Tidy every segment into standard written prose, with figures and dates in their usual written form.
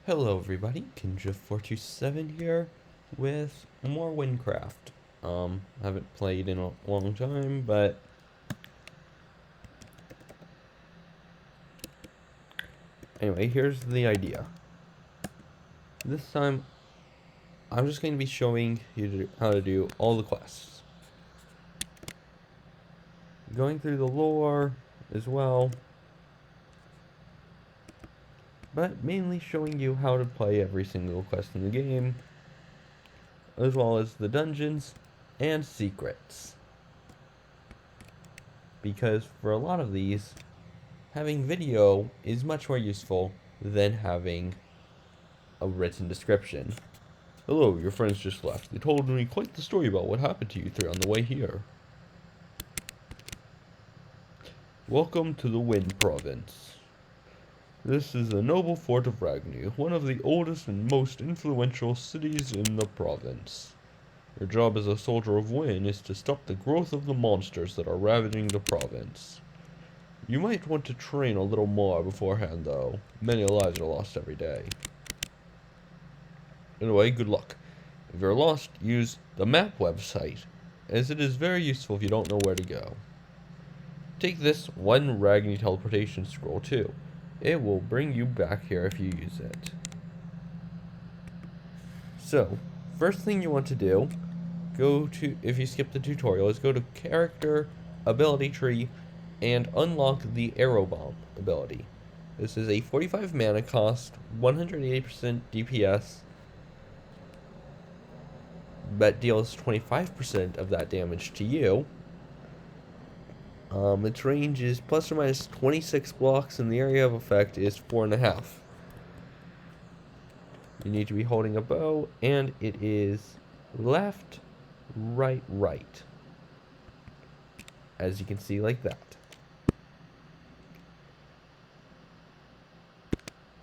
Hello everybody, Kinja427 here with more Wynncraft. Haven't played in a long time, but anyway, here's the idea. This time, I'm just going to be showing you how to do all the quests. Going through the lore as well, but mainly showing you how to play every single quest in the game, as well as the dungeons and secrets. Because for a lot of these, having video is much more useful than having a written description. Hello, your friends just left. They told me quite the story about what happened to you three on the way here. Welcome to the Wind Province. This is the noble fort of Ragni, one of the oldest and most influential cities in the province. Your job as a soldier of Wynn is to stop the growth of the monsters that are ravaging the province. You might want to train a little more beforehand, though. Many lives are lost every day. Anyway, good luck. If you're lost, use the map website, as it is very useful if you don't know where to go. Take this one Ragni teleportation scroll too. It will bring you back here if you use it. So, first thing you want to do, if you skip the tutorial, is go to character, ability tree, and unlock the arrow bomb ability. This is a 45 mana cost, 180% DPS, that deals 25% of that damage to you. Its range is plus or minus 26 blocks, and the area of effect is 4.5. You need to be holding a bow, and it is left, right, right. As you can see, like that.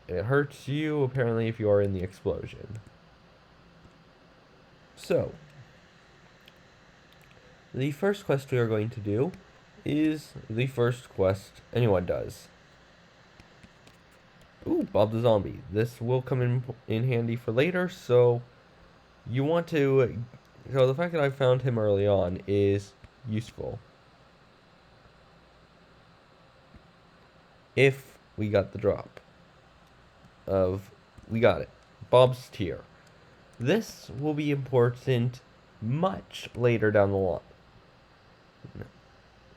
It hurts you, apparently, if you are in the explosion. So, the first quest we are going to do is the first quest anyone does. Ooh, Bob the Zombie. This will come in handy for later, so you want to... So the fact that I found him early on is useful. If we got the drop of... We got it. Bob's Tier. This will be important much later down the line.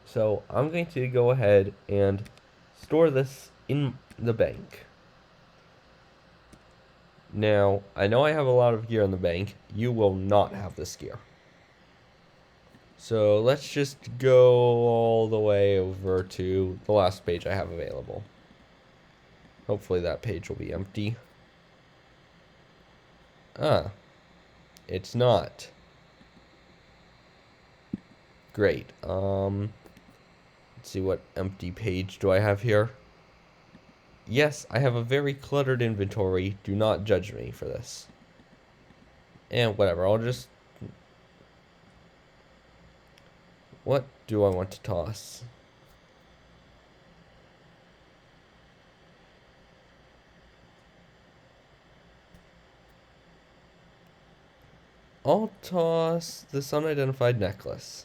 So I'm going to go ahead and store this in the bank. Now, I know I have a lot of gear in the bank. You will not have this gear. So let's just go all the way over to the last page I have available. Hopefully that page will be empty. Ah, it's not. Great. Let's see, what empty page do I have here? Yes, I have a very cluttered inventory. Do not judge me for this. And whatever, I'll just... What do I want to toss? I'll toss this unidentified necklace.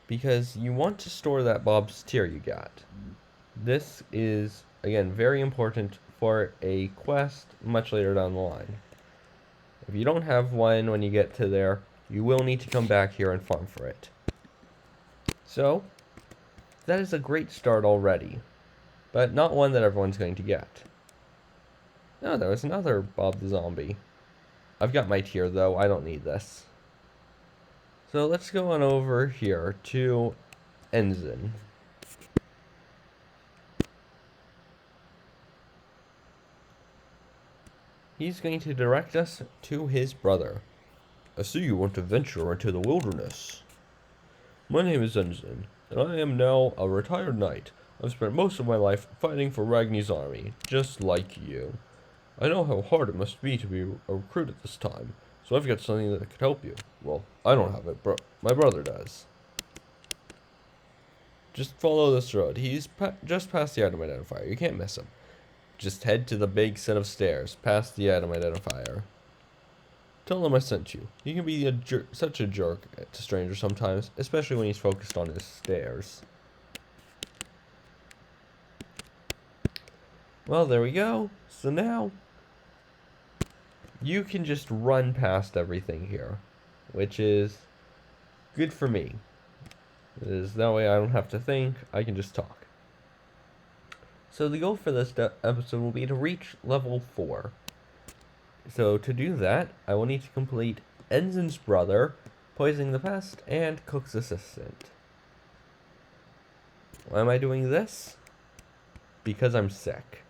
Because you want to store that Bob's Tier you got. This is, again, very important for a quest much later down the line. If you don't have one when you get to there, you will need to come back here and farm for it. So, that is a great start already, but not one that everyone's going to get. Oh, there was another Bob the Zombie. I've got my tier though, I don't need this. So let's go on over here to Ensign. He's going to direct us to his brother. I see you want to venture into the wilderness. My name is Ensign, and I am now a retired knight. I've spent most of my life fighting for Ragni's army, just like you. I know how hard it must be to be a recruit at this time, so I've got something that could help you. Well, I don't have it, but my brother does. Just follow this road. He's just past the item identifier. You can't miss him. Just head to the big set of stairs past the item identifier. Tell him I sent you. He can be such a jerk to strangers sometimes, especially when he's focused on his stairs. Well, there we go. So now you can just run past everything here, which is good for me. That way I don't have to think, I can just talk. So the goal for this episode will be to reach level 4. So to do that, I will need to complete Ensign's Brother, Poisoning the Pest, and Cook's Assistant. Why am I doing this? Because I'm sick.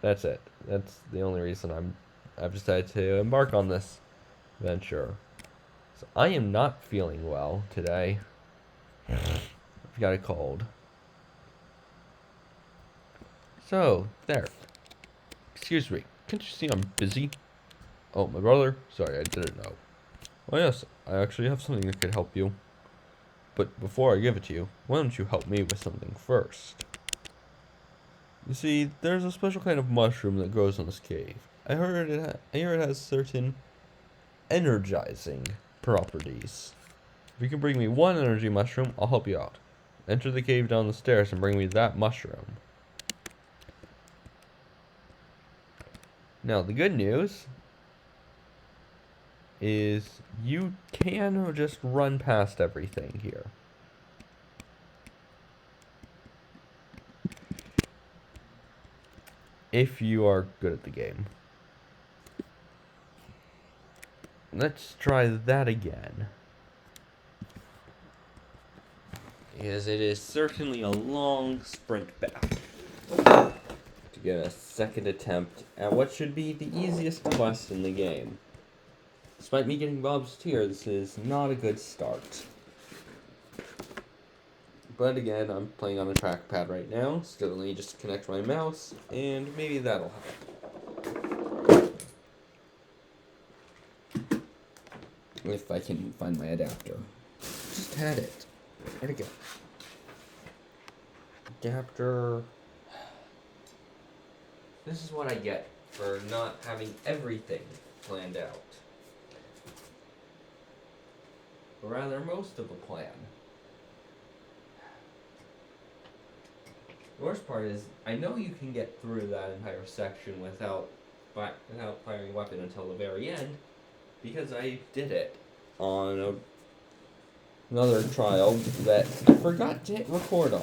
That's it. That's the only reason I've decided to embark on this venture. So I am not feeling well today. I've got a cold. So, there. Excuse me. Can't you see I'm busy? Oh, my brother? Sorry, I didn't know. Oh yes, I actually have something that could help you. But before I give it to you, why don't you help me with something first? You see, there's a special kind of mushroom that grows in this cave. I hear it has certain energizing properties. If you can bring me one energy mushroom, I'll help you out. Enter the cave down the stairs and bring me that mushroom. Now, the good news is you can just run past everything here. If you are good at the game. Let's try that again. Because it is certainly a long sprint back to get a second attempt at what should be the easiest quest in the game. Despite me getting Bob's tier, this is not a good start. But again, I'm playing on a trackpad right now, so let me just connect my mouse, and maybe that'll help. If I can find my adapter. Just had it. Where'd it go? Adapter. This is what I get for not having everything planned out. Or rather, most of a plan. The worst part is, I know you can get through that entire section without firing a weapon until the very end, because I did it on another trial that I forgot to hit record on.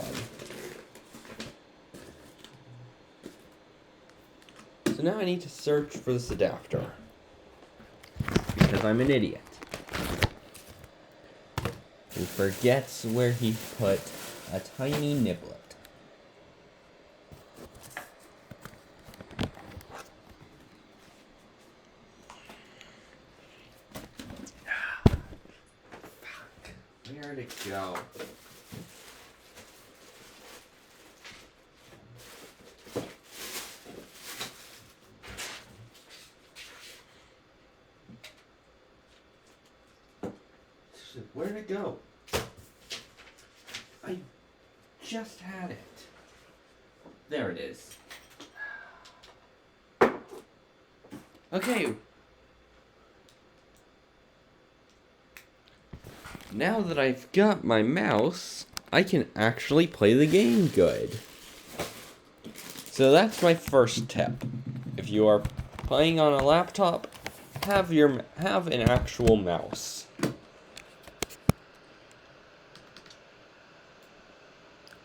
So now I need to search for this adapter, because I'm an idiot who forgets where he put a tiny niblet. Where'd it go? Where'd it go? I just had it. There it is. Okay. Now that I've got my mouse, I can actually play the game good. So that's my first tip. If you are playing on a laptop, have an actual mouse.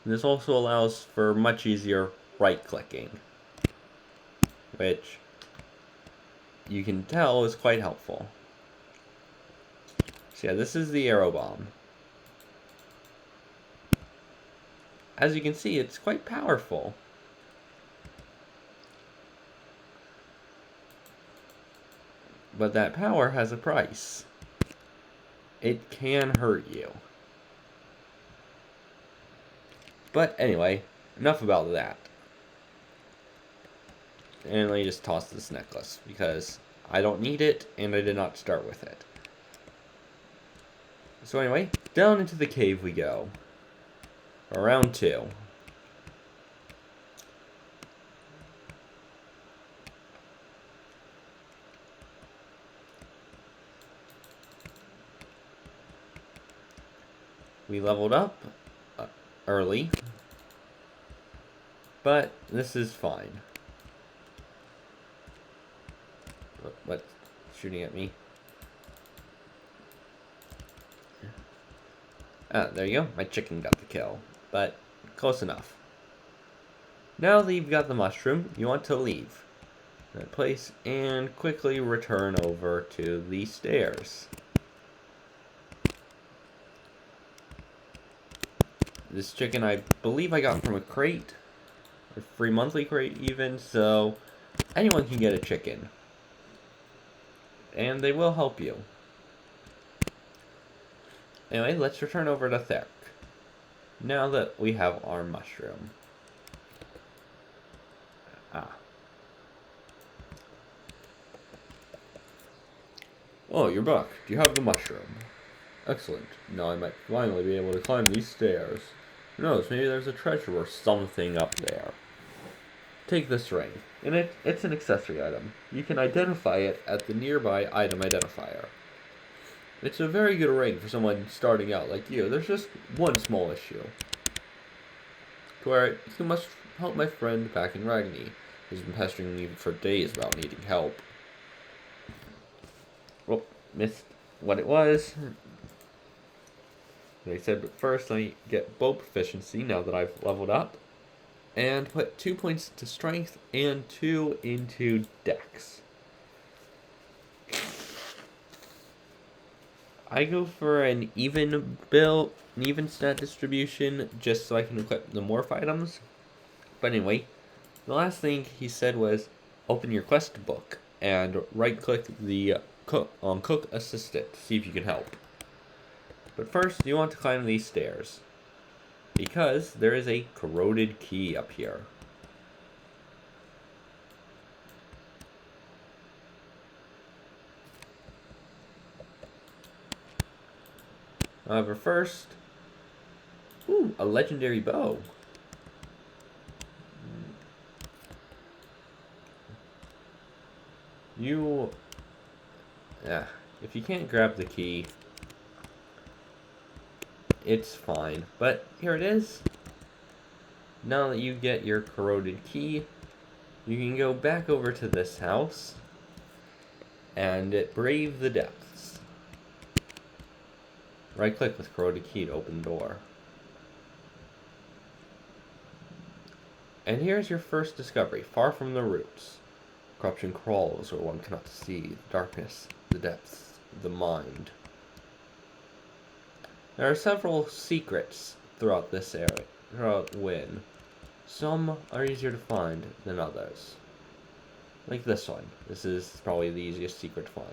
This also allows for much easier right-clicking, which you can tell is quite helpful. So yeah, this is the arrow bomb. As you can see, it's quite powerful. But that power has a price. It can hurt you. But anyway, enough about that. And let me just toss this necklace, because I don't need it, and I did not start with it. So anyway, down into the cave we go. For round 2. We leveled up early, but this is fine. What's shooting at me? Ah, there you go. My chicken got the kill, but close enough. Now that you've got the mushroom, you want to leave that place and quickly return over to the stairs. This chicken I believe I got from a crate, a free monthly crate even, so anyone can get a chicken. And they will help you. Anyway, let's return over to Theric. Now that we have our mushroom. Ah. Oh, you're back. Do you have the mushroom? Excellent. Now I might finally be able to climb these stairs. Who knows, maybe there's a treasure or something up there. Take this ring, and it's an accessory item. You can identify it at the nearby item identifier. It's a very good ring for someone starting out like you. There's just one small issue. To where you must help my friend back in Ragni, who's been pestering me for days about needing help. Well, missed what it was. They said, but first I get bow proficiency now that I've leveled up. And put 2 points to strength and 2 into dex. I go for an even build, an even stat distribution, just so I can equip the morph items. But anyway, the last thing he said was, open your quest book and right-click the cook assistant to see if you can help. But first, you want to climb these stairs, because there is a corroded key up here. However, first, ooh, a legendary bow. If you can't grab the key, it's fine. But here it is. Now that you get your corroded key, you can go back over to this house and brave the depths. Right click with corroded key to open the door. And here's your first discovery, far from the roots. Corruption crawls where one cannot see, darkness, the depths, the mind. There are several secrets throughout this area, throughout Wynn. Some are easier to find than others. Like this one. This is probably the easiest secret to find.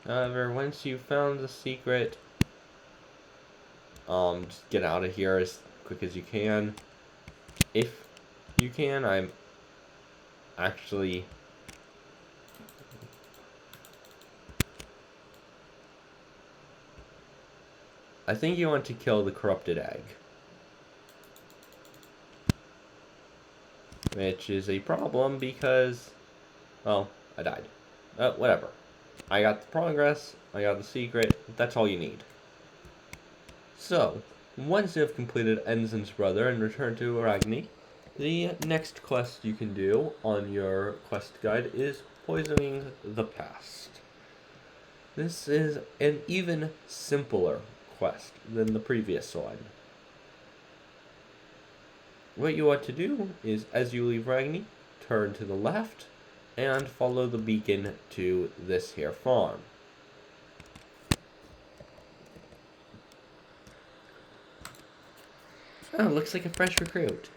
However, once you've found the secret, just get out of here as quick as you can. If you can, I'm actually... I think you want to kill the corrupted egg. Which is a problem because... well, I died. Whatever. I got the progress, I got the secret, that's all you need. So, once you have completed Ensign's brother and returned to Aragni, the next quest you can do on your quest guide is Poisoning the Past. This is an even simpler quest than the previous one. What you want to do is, as you leave Ragni, turn to the left and follow the beacon to this here farm. Oh, looks like a fresh recruit.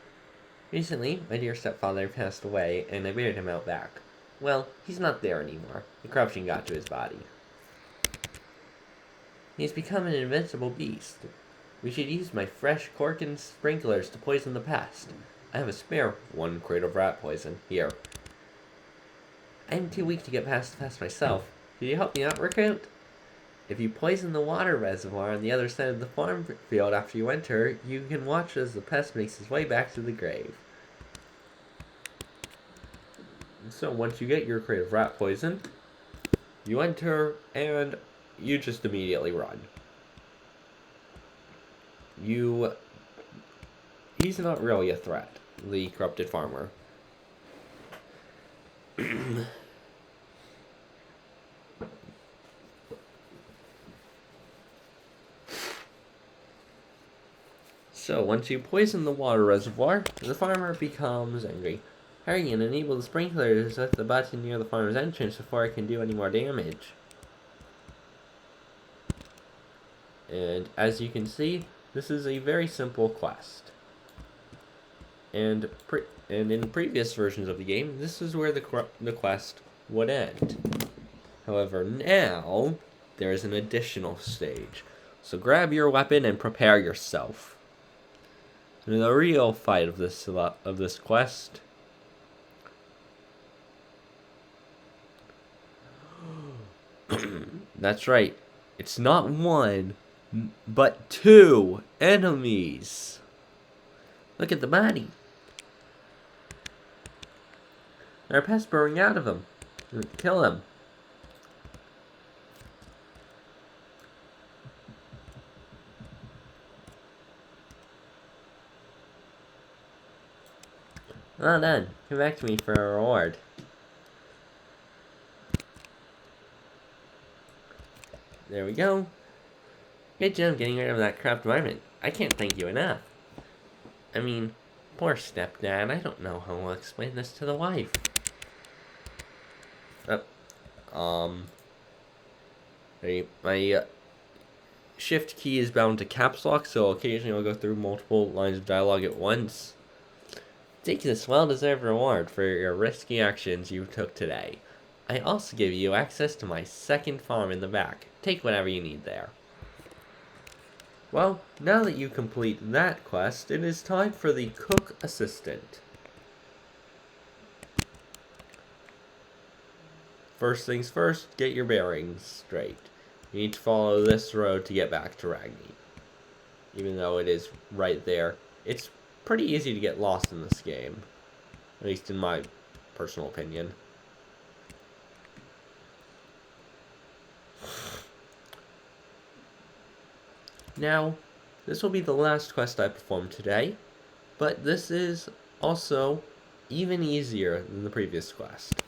Recently, my dear stepfather passed away, and I buried him out back. Well, he's not there anymore. The corruption got to his body. He's become an invincible beast. We should use my fresh cork and sprinklers to poison the pest. I have a spare 1 crate of rat poison here. I'm too weak to get past the pest myself. Could you help me out, Recruit? If you poison the water reservoir on the other side of the farm field after you enter, you can watch as the pest makes his way back to the grave. So once you get your crate of rat poison, you enter and you just immediately run. He's not really a threat, the corrupted farmer. So once you poison the water reservoir, the farmer becomes angry. Hurry and enable the sprinklers with the button near the farmer's entrance before it can do any more damage. And as you can see, this is a very simple quest. And in previous versions of the game, this is where the quest would end. However, now there is an additional stage. So grab your weapon and prepare yourself. In the real fight of this quest, that's right. It's not 1, but 2 enemies. Look at the body. There are pests burrowing out of him. Kill him. Well done. Come back to me for a reward. There we go. Good job getting rid of that corrupt environment. I can't thank you enough. I mean, poor stepdad. I don't know how I'll explain this to the wife. My shift key is bound to caps lock, so occasionally I'll go through multiple lines of dialogue at once. Take this well-deserved reward for your risky actions you took today. I also give you access to my second farm in the back. Take whatever you need there. Well, now that you complete that quest, it is time for the cook assistant. First things first, get your bearings straight. You need to follow this road to get back to Ragni. Even though it is right there, it's pretty easy to get lost in this game. At least in my personal opinion. Now, this will be the last quest I perform today, but this is also even easier than the previous quest.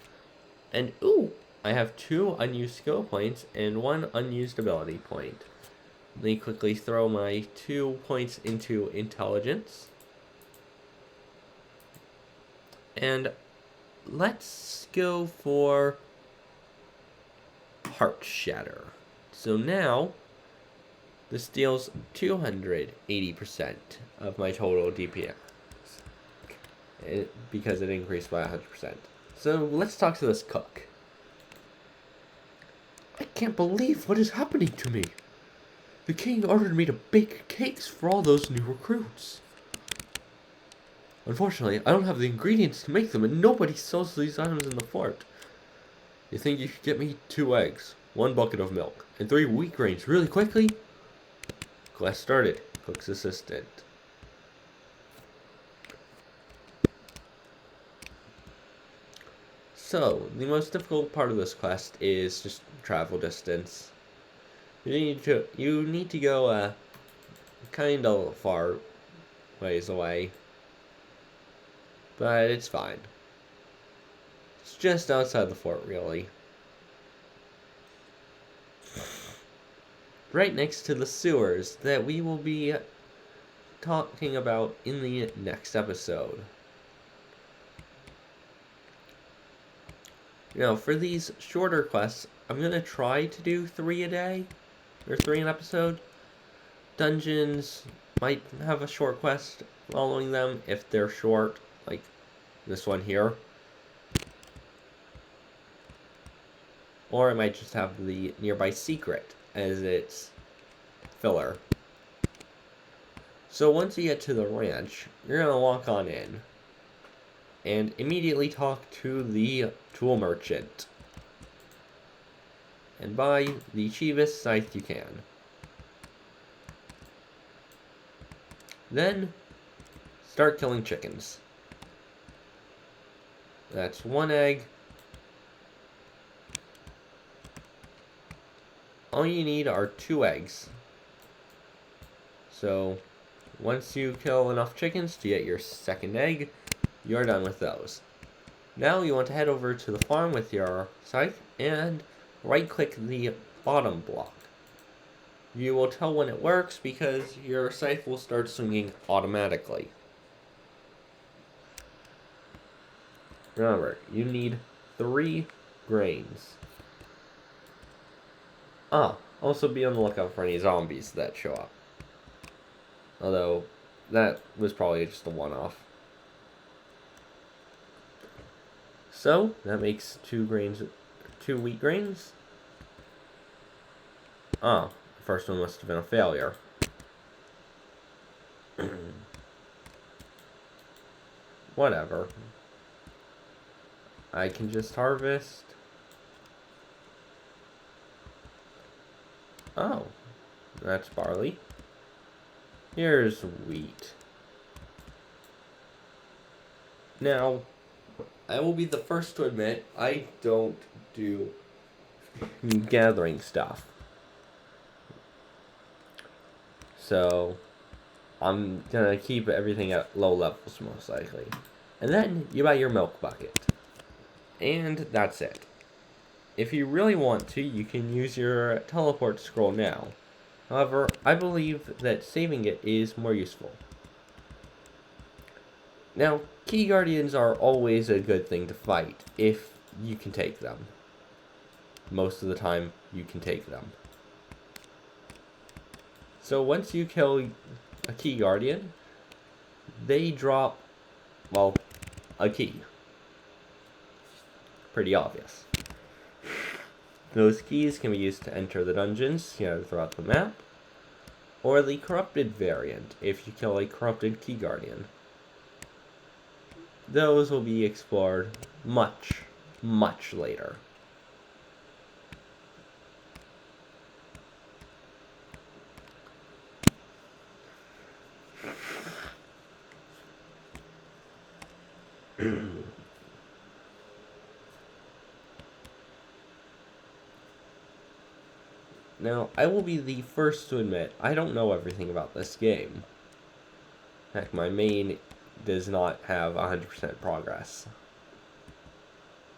And ooh, I have 2 unused skill points and 1 unused ability point. Let me quickly throw my 2 points into intelligence. And let's go for Heart Shatter. So now, this deals 280% of my total DPS. Because it increased by 100%. So let's talk to this cook. I can't believe what is happening to me. The king ordered me to bake cakes for all those new recruits. Unfortunately, I don't have the ingredients to make them, and nobody sells these items in the fort. You think you could get me 2 eggs, 1 bucket of milk, and 3 wheat grains really quickly? Class started. Cook's assistant. So, the most difficult part of this quest is just travel distance. You need to go a kind of far ways away. But it's fine. It's just outside the fort, really. Right next to the sewers that we will be talking about in the next episode. Now, for these shorter quests, I'm going to try to do 3 a day, or 3 an episode. Dungeons might have a short quest following them if they're short, like this one here. Or I might just have the nearby secret as its filler. So once you get to the ranch, you're going to walk on in and immediately talk to the tool merchant and buy the cheapest scythe you can. Then start killing chickens. That's 1 egg. All you need are 2 eggs. So once you kill enough chickens to get your 2nd egg, you're done with those. Now you want to head over to the farm with your scythe and right-click the bottom block. You will tell when it works because your scythe will start swinging automatically. Remember, you need 3 grains. Also be on the lookout for any zombies that show up. Although, that was probably just a one-off. So, that makes 2 wheat grains. The first one must have been a failure. Whatever. I can just harvest. Oh, that's barley. Here's wheat. Now, I will be the first to admit, I don't do gathering stuff. So, I'm gonna keep everything at low levels, most likely. And then, you buy your milk bucket. And that's it. If you really want to, you can use your teleport scroll now. However, I believe that saving it is more useful. Now, key guardians are always a good thing to fight, if you can take them. Most of the time, you can take them. So once you kill a key guardian, they drop, well, a key. Pretty obvious. Those keys can be used to enter the dungeons scattered throughout the map, or the corrupted variant if you kill a corrupted key guardian. Those will be explored much, much later. Now, I will be the first to admit, I don't know everything about this game. Heck, my main does not have 100% progress.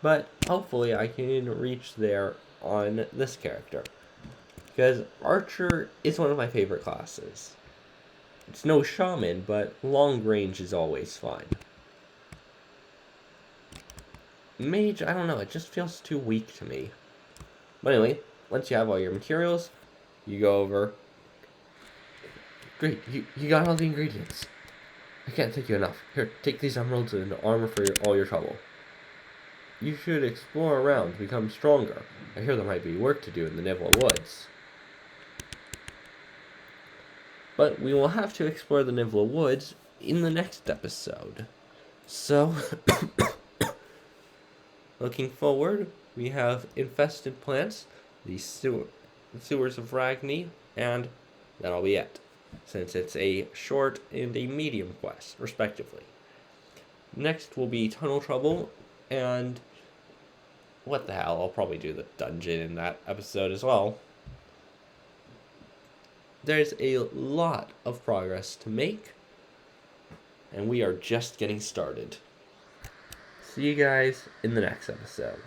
But, hopefully I can reach there on this character. Because Archer is one of my favorite classes. It's no shaman, but long range is always fine. Mage, I don't know, it just feels too weak to me. But anyway, once you have all your materials, you go over. Great, you got all the ingredients. I can't thank you enough. Here, take these emeralds and armor for all your trouble. You should explore around to become stronger. I hear there might be work to do in the Nivla Woods. But we will have to explore the Nivla Woods in the next episode. So, looking forward, we have infested plants, the sewers of Ragni, and that'll be it, since it's a short and a medium quest, respectively. Next will be Tunnel Trouble, and what the hell, I'll probably do the dungeon in that episode as well. There's a lot of progress to make, and we are just getting started. See you guys in the next episode.